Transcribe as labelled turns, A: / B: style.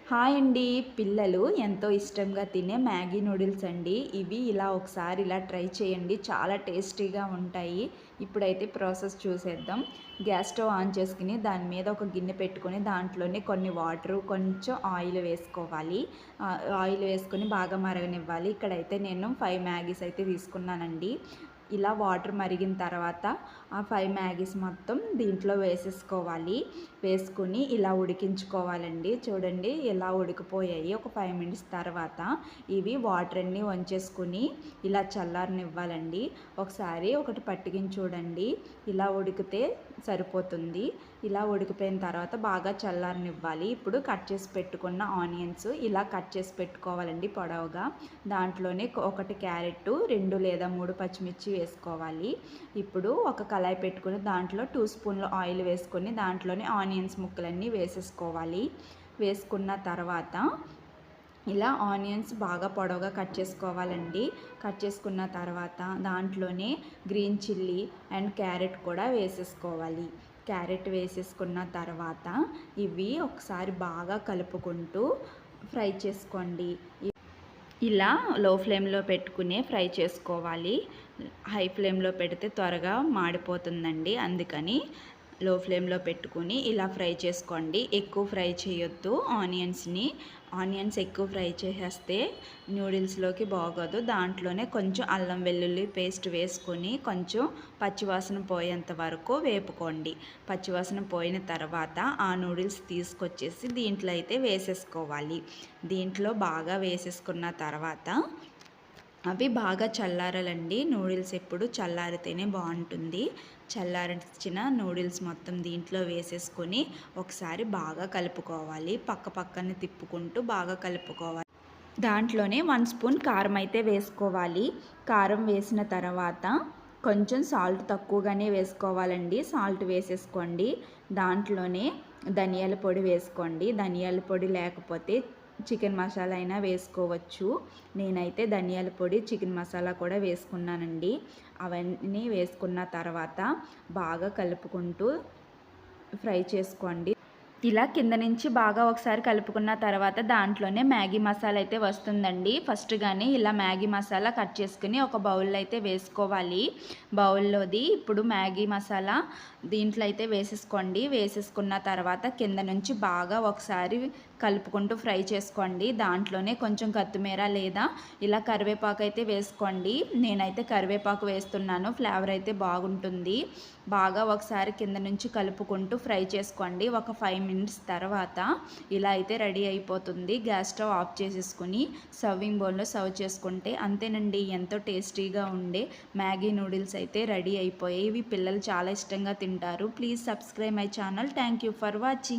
A: Hi అండి. పిల్లలు ఎంతో ఇష్టంగా తినే మ్యాగీ నూడిల్స్ అండి. ఇవి ఒకసారి ఇలా ట్రై చేయండి. చాలా టేస్టీగా ఉంటాయి. ఇప్పుడైతే ప్రాసెస్ చూసేద్దాం. గ్యాస్ స్టవ్ ఆన్ చేసుకుని దాని మీద ఒక గిన్నె పెట్టుకొని దాంట్లోనే కొన్ని వాటరు, కొంచెం ఆయిల్ వేసుకోవాలి. ఆయిల్ వేసుకొని బాగా మరగనివ్వాలి. ఇక్కడైతే నేను 5 మ్యాగీస్ అయితే తీసుకున్నానండి. ఇలా వాటర్ మరిగిన తర్వాత ఆ 5 మ్యాగీస్ మొత్తం దీంట్లో వేసేసుకోవాలి. వేసుకుని ఇలా ఉడికించుకోవాలండి. చూడండి ఎలా ఉడికిపోయాయి. ఒక 5 మినిట్స్ తర్వాత ఇవి వాటర్ అన్నీ వంచేసుకుని ఇలా చల్లారనివ్వాలండి. ఒకసారి ఒకటి పట్టుకుని చూడండి. ఇలా ఉడికితే సరిపోతుంది. ఇలా ఉడికిపోయిన తర్వాత బాగా చల్లారనివ్వాలి. ఇప్పుడు కట్ చేసి పెట్టుకున్న ఆనియన్స్ ఇలా కట్ చేసి పెట్టుకోవాలండి పొడవుగా. దాంట్లోనే ఒకటి క్యారెట్, 2 లేదా 3 పచ్చిమిర్చి వేసుకోవాలి. ఇప్పుడు ఒక కళాయి పెట్టుకుని దాంట్లో 2 స్పూన్ల ఆయిల్ వేసుకొని దాంట్లోనే ఆనియన్స్ ముక్కలన్నీ వేసేసుకోవాలి. వేసుకున్న తర్వాత ఇలా ఆనియన్స్ బాగా పొడవుగా కట్ చేసుకోవాలండి. కట్ చేసుకున్న తర్వాత దాంట్లోనే గ్రీన్ చిల్లీ అండ్ క్యారెట్ కూడా వేసేసుకోవాలి. క్యారెట్ వేసేసుకున్న తర్వాత ఇవి ఒకసారి బాగా కలుపుకుంటూ ఫ్రై చేసుకోండి. ఇలా లో ఫ్లేమ్లో పెట్టుకునే ఫ్రై చేసుకోవాలి. హై ఫ్లేమ్లో పెడితే త్వరగా మాడిపోతుందండి. అందుకని లో ఫ్లేమ్లో పెట్టుకుని ఇలా ఫ్రై చేసుకోండి. ఎక్కువ ఫ్రై చేయొద్దు ఆనియన్స్ ఎక్కువ ఫ్రై చేసేస్తే నూడిల్స్లోకి బాగోదు. దాంట్లోనే కొంచెం అల్లం వెల్లుల్లి పేస్ట్ వేసుకొని కొంచెం పచ్చివాసన పోయేంత వరకు వేపుకోండి. పచ్చివాసన పోయిన తర్వాత ఆ నూడిల్స్ తీసుకొచ్చేసి దీంట్లో అయితే వేసేసుకోవాలి. దీంట్లో బాగా వేసేసుకున్న తర్వాత అవి బాగా చల్లారాలండి. నూడిల్స్ ఎప్పుడు చల్లారితేనే బాగుంటుంది. చల్లారించిన నూడిల్స్ మొత్తం దీంట్లో వేసేసుకొని ఒకసారి బాగా కలుపుకోవాలి. పక్కన తిప్పుకుంటూ బాగా కలుపుకోవాలి. దాంట్లోనే 1 స్పూన్ కారం అయితే వేసుకోవాలి. కారం వేసిన తర్వాత కొంచెం సాల్ట్ తక్కువగానే వేసుకోవాలండి. సాల్ట్ వేసేసుకోండి. దాంట్లోనే ధనియాల పొడి వేసుకోండి. ధనియాల పొడి లేకపోతే చికెన్ మసాలా అయినా వేసుకోవచ్చు. నేనైతే ధనియాల పొడి, చికెన్ మసాలా కూడా వేసుకున్నానండి. అవన్నీ వేసుకున్న తర్వాత బాగా కలుపుకుంటూ ఫ్రై చేసుకోండి. ఇలా కింద నుంచి బాగా ఒకసారి కలుపుకున్న తర్వాత దాంట్లోనే మ్యాగీ మసాలా అయితే వస్తుందండి. ఫస్ట్గానే ఇలా మ్యాగీ మసాలా కట్ చేసుకుని ఒక బౌల్లో అయితే వేసుకోవాలి. బౌల్లోది ఇప్పుడు మ్యాగీ మసాలా దీంట్లో అయితే వేసేసుకోండి. వేసేసుకున్న తర్వాత కింద నుంచి బాగా ఒకసారి కలుపుకుంటూ ఫ్రై చేసుకోండి. దాంట్లోనే కొంచెం కొత్తిమీర లేదా ఇలా కరివేపాకు అయితే వేసుకోండి. నేనైతే కరివేపాకు వేస్తున్నాను. ఫ్లేవర్ అయితే బాగుంటుంది. బాగా ఒకసారి కింద నుంచి కలుపుకుంటూ ఫ్రై చేసుకోండి. ఒక 5 మినిట్స్ తర్వాత ఇలా అయితే రెడీ అయిపోతుంది. గ్యాస్ స్టవ్ ఆఫ్ చేసేసుకుని సర్వింగ్ బౌల్లో సర్వ్ చేసుకుంటే అంతేనండి. ఎంతో టేస్టీగా ఉండే మ్యాగీ నూడిల్స్ అయితే రెడీ అయిపోయాయి. ఇవి పిల్లలు చాలా ఇష్టంగా తింటారు. Please subscribe my channel. Thank you for watching.